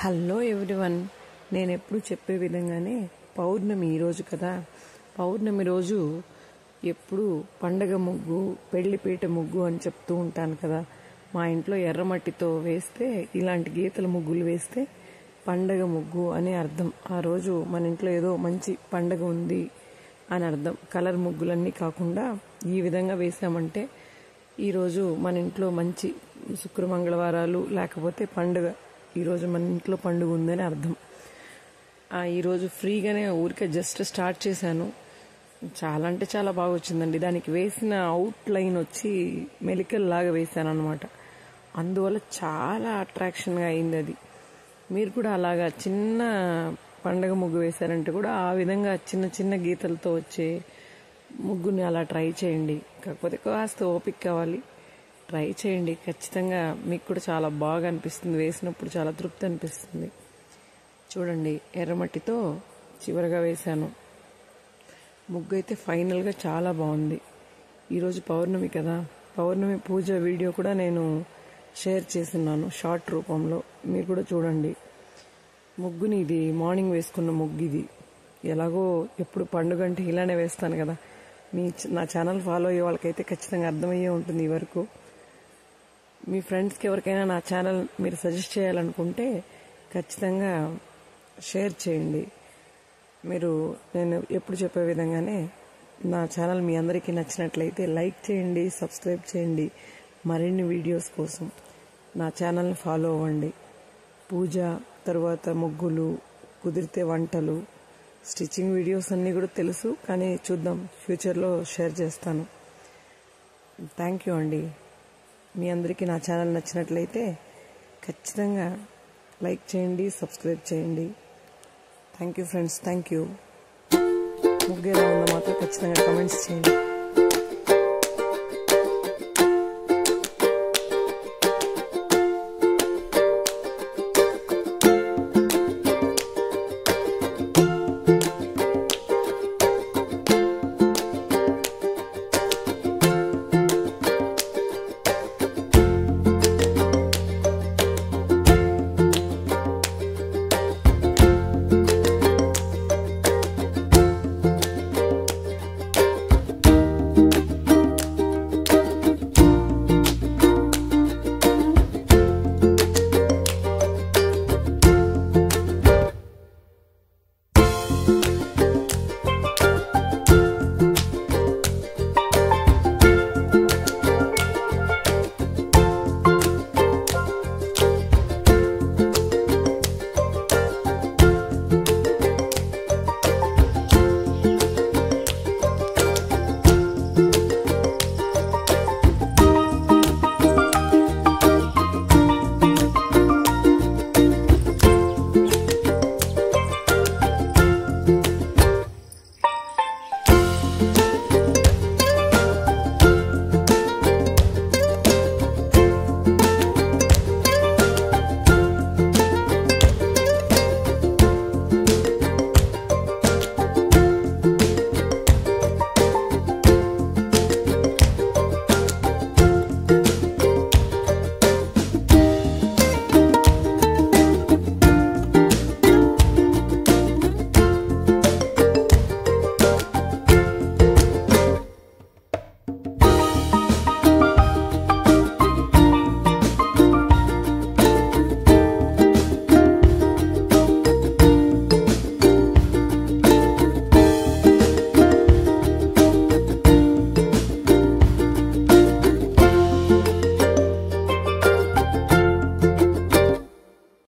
Hello everyone, నేను ఎప్పుడు చెప్పే విధంగానే పౌర్ణమి ఈరోజు కదా. పౌర్ణమి రోజు ఎప్పుడు పండగ ముగ్గు, పెళ్లిపీట ముగ్గు అని చెప్తూ ఉంటాను కదా. మా ఇంట్లో ఎర్రమట్టితో వేస్తే, ఇలాంటి గీతల ముగ్గులు వేస్తే పండగ ముగ్గు అని అర్థం. ఆ రోజు మన ఇంట్లో ఏదో మంచి పండగ ఉంది అని అర్థం. కలర్ ముగ్గులన్నీ కాకుండా ఈ విధంగా వేసామంటే ఈరోజు మన ఇంట్లో మంచి శుక్రమంగళవారాలు లేకపోతే పండుగ, ఈరోజు మన ఇంట్లో పండుగ ఉందని అర్థం. ఈరోజు ఫ్రీగానే ఊరికే జస్ట్ స్టార్ట్ చేశాను. చాలా అంటే చాలా బాగా వచ్చిందండి. దానికి వేసిన అవుట్ లైన్ వచ్చి మెలికల్లాగా వేశాను అనమాట. అందువల్ల చాలా అట్రాక్షన్గా అయింది అది. మీరు కూడా అలాగా చిన్న పండగ ముగ్గు వేశారంటే కూడా ఆ విధంగా చిన్న చిన్న గీతలతో వచ్చే ముగ్గుని అలా ట్రై చేయండి. కాకపోతే కాస్త ఓపిక కావాలి. ట్రై చేయండి, ఖచ్చితంగా మీకు కూడా చాలా బాగా అనిపిస్తుంది. వేసినప్పుడు చాలా తృప్తి అనిపిస్తుంది. చూడండి, ఎర్రమట్టితో చివరగా వేశాను ముగ్గు. అయితే ఫైనల్గా చాలా బాగుంది. ఈరోజు పౌర్ణమి కదా, పౌర్ణమి పూజ వీడియో కూడా నేను షేర్ చేస్తున్నాను షార్ట్ రూపంలో. మీరు కూడా చూడండి. ముగ్గుని ఇది మార్నింగ్ వేసుకున్న ముగ్గు ఇది. ఎలాగో ఎప్పుడు పండుగ అంటే ఇలానే వేస్తాను కదా. నా ఛానల్ ఫాలో అయ్యే వాళ్ళకైతే ఖచ్చితంగా అర్థమయ్యే ఉంటుంది. ఈ వరకు మీ ఫ్రెండ్స్కి ఎవరికైనా నా ఛానల్ మీరు సజెస్ట్ చేయాలనుకుంటే ఖచ్చితంగా షేర్ చేయండి. నేను ఎప్పుడు చెప్పే విధంగానే నా ఛానల్ మీ అందరికీ నచ్చినట్లయితే లైక్ చేయండి, సబ్స్క్రైబ్ చేయండి. మరిన్ని వీడియోస్ కోసం నా ఛానల్ని ఫాలో అవ్వండి. పూజ తర్వాత ముగ్గులు, కుదిరితే వంటలు, స్టిచ్చింగ్ వీడియోస్ అన్నీ కూడా తెలుసు, కానీ చూద్దాం, ఫ్యూచర్లో షేర్ చేస్తాను. థ్యాంక్ యూ అండి. మీ అందరికీ నా ఛానల్ నచ్చినట్లయితే ఖచ్చితంగా లైక్ చేయండి, సబ్స్క్రైబ్ చేయండి. Thank you friends, thank you. ముగ్గు ఎలా ఉందో మాత్రం ఖచ్చితంగా కామెంట్స్ చేయండి.